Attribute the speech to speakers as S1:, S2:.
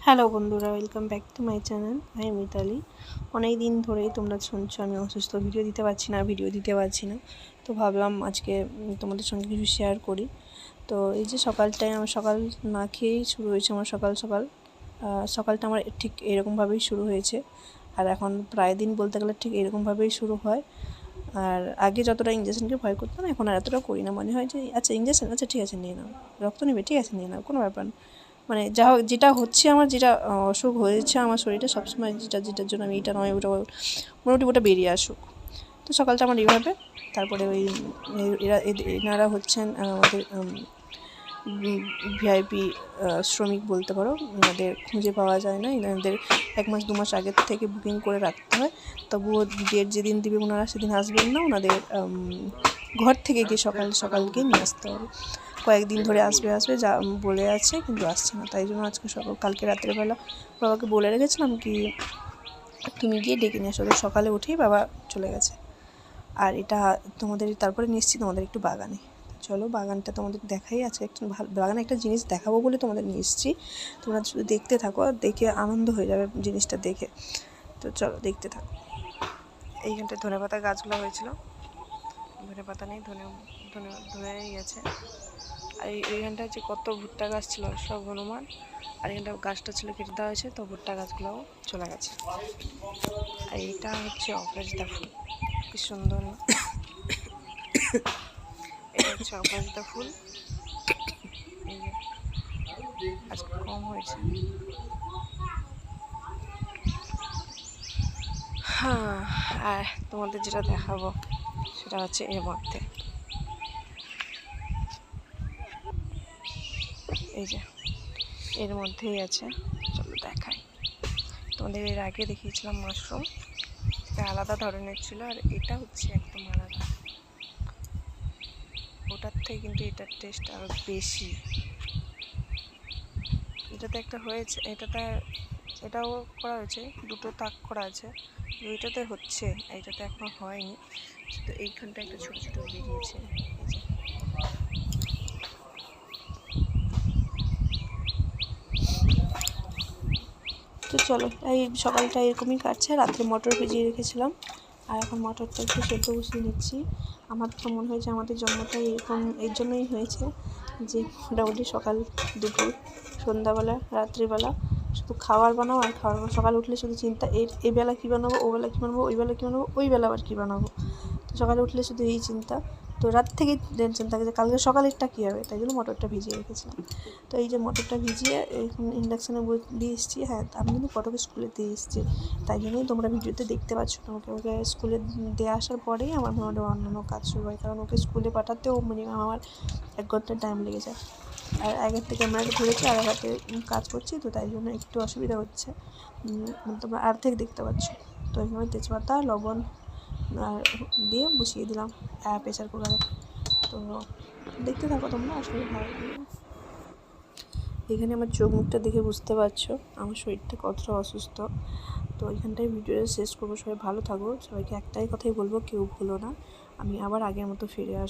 S1: Hello বন্ধুরা, welcome back to my channel. আমি মিতালি। অনেক দিন ধরেই তোমরা শুনছো আমি অসুস্থ, ভিডিও দিতে পারছি না। তো ভাবলাম আজকে তোমাদের সঙ্গে কিছু শেয়ার করি। তো এই যে সকালটায় আমার সকাল না খেয়েই শুরু হয়েছে আমার সকালটা আমার ঠিক এরকমভাবেই শুরু হয়েছে। আর এখন প্রায় দিন বলতে গেলে ঠিক এরকমভাবেই শুরু হয়। আর আগে যতটা ইঞ্জেকশনকে ভয় করতাম, এখন আর এতটা করি না। মনে হয় যে আচ্ছা ইঞ্জেকশন, আচ্ছা ঠিক আছে নিয়ে নাও, রক্ত নেবে, ঠিক আছে নিয়ে নাও, কোনো ব্যাপার না। মানে যা হোক, যেটা হচ্ছে আমার, যেটা অসুখ হয়েছে আমার শরীরে, সবসময় যেটার জন্য আমি এটা নয় ওটা, মোটামুটি ওটা বেরিয়ে আসুক। তো সকালটা আমার এইভাবে। তারপরে ওই এনারা হচ্ছেন আমাদের ভিআইপি শ্রমিক বলতে পারো। এনাদের খুঁজে পাওয়া যায় না, এনাদের 1 মাস 2 মাস আগের থেকে বুকিং করে রাখতে হয়। তবুও ডেট যেদিন দিবে ওনারা সেদিন আসবেন না। ওনাদের ঘর থেকে গিয়ে সকাল গিয়ে নিয়ে আসতে হবে। কয়েকদিন ধরে আসবে যা বলে আছে, কিন্তু আসছে না। তাই জন্য আজকে কালকে রাত্রেবেলা বাবাকে বলে রেখেছিলাম কি তুমি গিয়ে ডেকে নিয়ে আসো। তো সকালে উঠেই বাবা চলে গেছে। আর এটা তোমাদের তারপরে নিয়ে এসেছি তোমাদের একটু বাগানে। চলো বাগানটা তোমাদের দেখাই। আজকে একটা বাগানে একটা জিনিস দেখাবো বলে তোমাদের নিয়ে এসেছি। তোমরা শুধু দেখতে থাকো, দেখে আনন্দ হয়ে যাবে জিনিসটা দেখে। তো চলো দেখতে থাকো। এইখানটায় ধনেপাতা গাছগুলো হয়েছিল, ধনেপাতা নেই, ধনেই আছে। আর এইখানটায় যে কত ভুট্টা গাছ ছিল সব হনুমান। আর এখানটা গাছটা ছিল কেটে দেওয়া হয়েছে, তো ভুট্টা গাছগুলোও চলে গেছে। আর এইটা হচ্ছে অপরাজিতা ফুল, কি সুন্দর না? এটা হচ্ছে অপরাজিতা ফুল। এই যে আজকে কম হয়েছে। হ্যাঁ, আর তোমাদের যেটা দেখাবো সেটা হচ্ছে এর মধ্যে, এই যে এর মধ্যেই আছে। চলো দেখাই তোমাদের। এর আগে দেখিয়েছিলাম মাশরুম, এটা আলাদা ধরনের ছিল, আর এটা হচ্ছে একদম আলাদা। ওটার থেকে কিন্তু এটার টেস্ট আরও বেশি। এটাতে একটা হয়েছে, এটাও করা হয়েছে, দুটো তাক করা আছে। দুইটাতে হচ্ছে, এইটাতে এখনো হয়নি। তো এইখানটা একটা ছোট ছোট বেরিয়েছে, এই যে। তো চলো, এই সকালটা এরকমই কাটছে। রাত্রে মটর ভিজিয়ে রেখেছিলাম, আর এখন মটরটা একটু সেদ্ধ বসিয়ে নিচ্ছি। আমার তো মনে হয়েছে আমাদের জন্মটা এরকম এর জন্যই হয়েছে যে মোটামুটি সকাল দুপুর সন্ধ্যাবেলা রাত্রিবেলা শুধু খাবার বানাও আর খাবার বানাও। সকালে উঠলে শুধু চিন্তা, এই বেলা কী বানাবো, ও বেলা কী বানাবো, ওই বেলা কী বানাবো, ওই বেলা আবার কী বানাবো। তো সকালে উঠলে শুধু এই চিন্তা। তো রাত থেকেই টেনশন থাকে যে কালকে সকালেরটা কী হবে। তাই জন্য মটরটা ভিজিয়ে রেখেছিলাম। তো এই যে মটরটা ভিজিয়ে এখন ইন্ডাকশানে দিয়ে এসেছি। হ্যাঁ, আমি কিন্তু ফটোকে স্কুলে দিয়ে এসেছি, তাই জন্যই তোমরা ভিডিওতে দেখতে পাচ্ছ না। ওকে স্কুলে দিয়ে আসার পরেই আমার মোটামুটি অন্যান্য কাজ শুরু হয়, কারণ ওকে স্কুলে পাঠাতেও মিনিমাম আমার 1 ঘন্টা টাইম লেগে যায়। আর আগের থেকে ক্যামেরাটা ধরেছি আর এক হাতে কাজ করছি, তো তাই জন্য একটু অসুবিধা হচ্ছে। তোমরা আর থেকে দেখতে পাচ্ছ। তো এখানে তেজপাতা লবণ আর দিয়ে বসিয়ে দিলাম প্রেসার কুকারে। তো দেখতে থাকো তোমরা, আসলে ভালো লাগবে। এখানে আমার চোখ মুখটা দেখে বুঝতে পারছো আমার শরীরটা কতটা অসুস্থ। তো এখানটায় ভিডিওটা শেষ করবো। সবাই ভালো থাকো। সবাইকে একটাই কথাই বলবো, কেউ ভুলো না। আমি আবার আগের মতো ফিরে আসবো।